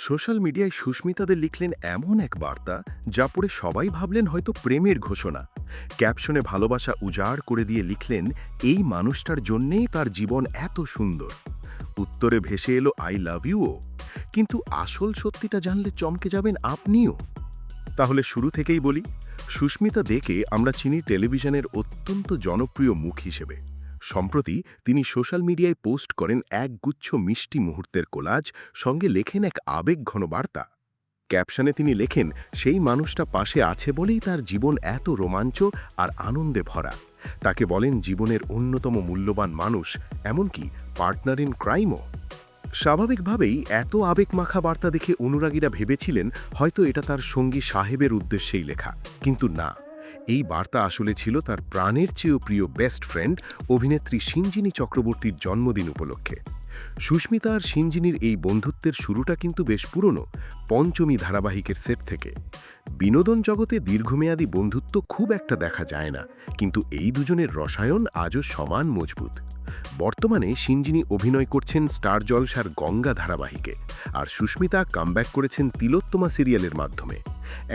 Social মিডিয়ায় সুস্মিতাদের লিখলেন এমন এক বার্তা যা পড়ে সবাই ভাবলেন হয়তো প্রেমের ঘোষণা। ক্যাপশনে ভালোবাসা উজাড় করে দিয়ে লিখলেন, এই মানুষটার জন্যেই তার জীবন এত সুন্দর। উত্তরে ভেসে এলো আই লাভ ইউও। কিন্তু আসল সত্যিটা জানলে চমকে যাবেন আপনিও। তাহলে শুরু থেকেই বলি, সুস্মিতা দেকে আমরা চিনি টেলিভিশনের অত্যন্ত জনপ্রিয় মুখ হিসেবে। সম্প্রতি তিনি সোশ্যাল মিডিয়ায় পোস্ট করেন এক গুচ্ছ মিষ্টি মুহূর্তের কোলাজ, সঙ্গে লেখেন এক আবেগঘন বার্তা। ক্যাপশনে তিনি লেখেন, সেই মানুষটা পাশে আছে বলেই তার জীবন এত রোমাঞ্চ আর আনন্দে ভরা। তাকে বলেন জীবনের অন্যতম মূল্যবান মানুষ, এমনকি পার্টনার ইন ক্রাইমও। স্বাভাবিকভাবেই এত আবেগমাখা বার্তা দেখে অনুরাগীরা ভেবেছিলেন হয়তো এটা তার সঙ্গী সাহেবের উদ্দেশ্যেই লেখা, কিন্তু না। এই বার্তা আসলে ছিল তার প্রাণের চেয়েও প্রিয় বেস্ট ফ্রেন্ড অভিনেত্রী সিঞ্জিনী চক্রবর্তীর জন্মদিন উপলক্ষে। সুস্মিতা আর সিঞ্জিনীর এই বন্ধুত্বের শুরুটা কিন্তু বেশ পুরনো, পঞ্চমী ধারাবাহিকের সেট থেকে। বিনোদন জগতে দীর্ঘমেয়াদী বন্ধুত্ব খুব একটা দেখা যায় না, কিন্তু এই দুজনের রসায়ন আজও সমান মজবুত। বর্তমানে সিঞ্জিনী অভিনয় করছেন স্টার জলসার গঙ্গা ধারাবাহিকে, আর সুস্মিতা কামব্যাক করেছেন তিলোত্তমা সিরিয়ালের মাধ্যমে।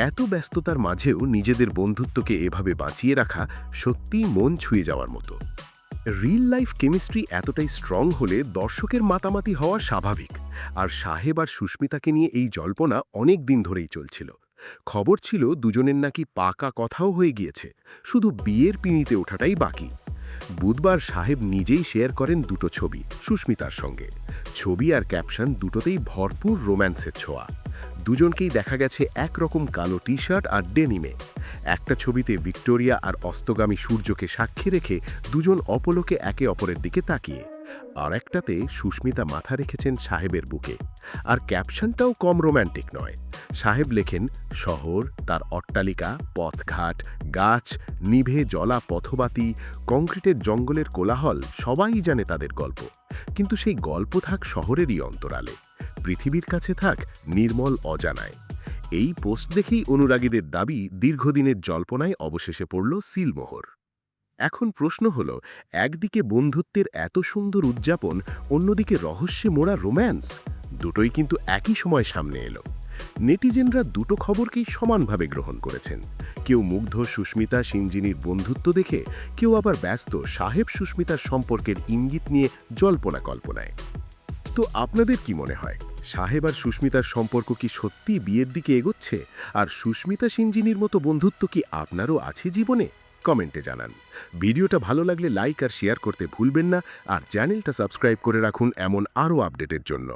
এত ব্যস্ততার মাঝেও নিজেদের বন্ধুত্বকে এভাবে বাঁচিয়ে রাখা সত্যিই মন ছুঁয়ে যাওয়ার মতো। রিল লাইফ কেমিস্ট্রি এতটাই স্ট্রং হলে দর্শকের মাতামাতি হওয়া স্বাভাবিক। আর সাহেব আর সুস্মিতাকে নিয়ে এই জল্পনা অনেক দিন ধরেই চলছিল। খবর ছিল দুজনের নাকি পাকা কথাও হয়ে গিয়েছে, শুধু বিয়ের পিঁড়িতে ওঠাটাই বাকি। বুধবার সাহেব নিজেই শেয়ার করেন দুটো ছবি সুস্মিতার সঙ্গে। ছবি আর ক্যাপশন দুটোতেই ভরপুর রোম্যান্সের ছোঁয়া। দুজনকেই দেখা গেছে একরকম কালো টি শার্ট আর ডেনিমে। একটা ছবিতে ভিক্টোরিয়া আর অস্তগামী সূর্যকে সাক্ষী রেখে দুজন অপলকে একে অপরের দিকে তাকিয়ে। আর একটাতে সুস্মিতা মাথা রেখেছেন সাহেবের বুকে। আর ক্যাপশনটাও কম রোম্যান্টিক নয়। সাহেব লেখেন, শহর, তার অট্টালিকা, পথঘাট, গাছ, নিভে জ্বলা পথবাতি, কংক্রিটের জঙ্গলের কোলাহল, সবাই জানে তাদের গল্প। কিন্তু সেই গল্প থাক শহরেরই অন্তরালে, পৃথিবীর কাছে থাক নির্মল অজানায়। এই পোস্ট দেখেই অনুরাগীদের দাবি দীর্ঘদিনের জল্পনায় অবশেষে পড়ল সিলমোহর। এখন প্রশ্ন হল, একদিকে বন্ধুত্বের এত সুন্দর উদযাপন, অন্যদিকে রহস্যে মোড়া রোম্যান্স, দুটোই কিন্তু একই সময় সামনে এলো। নেটিজেনরা দুটো খবরকেই সমানভাবে গ্রহণ করেছেন। কেউ মুগ্ধ সুস্মিতা সিঞ্জিনীর বন্ধুত্ব দেখে, কেউ আবার ব্যস্ত সাহেব সুস্মিতার সম্পর্কের ইঙ্গিত নিয়ে জল্পনা কল্পনায়। তো আপনাদের কি মনে হয়, সাহেব আর সুস্মিতার সম্পর্ক কি সত্যি বিয়ের দিকে এগোচ্ছে? আর সুস্মিতা সিঞ্জিনীর মতো বন্ধুত্ব কি আপনারও আছে জীবনে? কমেন্টে জানান। ভিডিওটা ভালো লাগলে লাইক আর শেয়ার করতে ভুলবেন না, আর চ্যানেলটা সাবস্ক্রাইব করে রাখুন এমন আরও আপডেটের জন্য।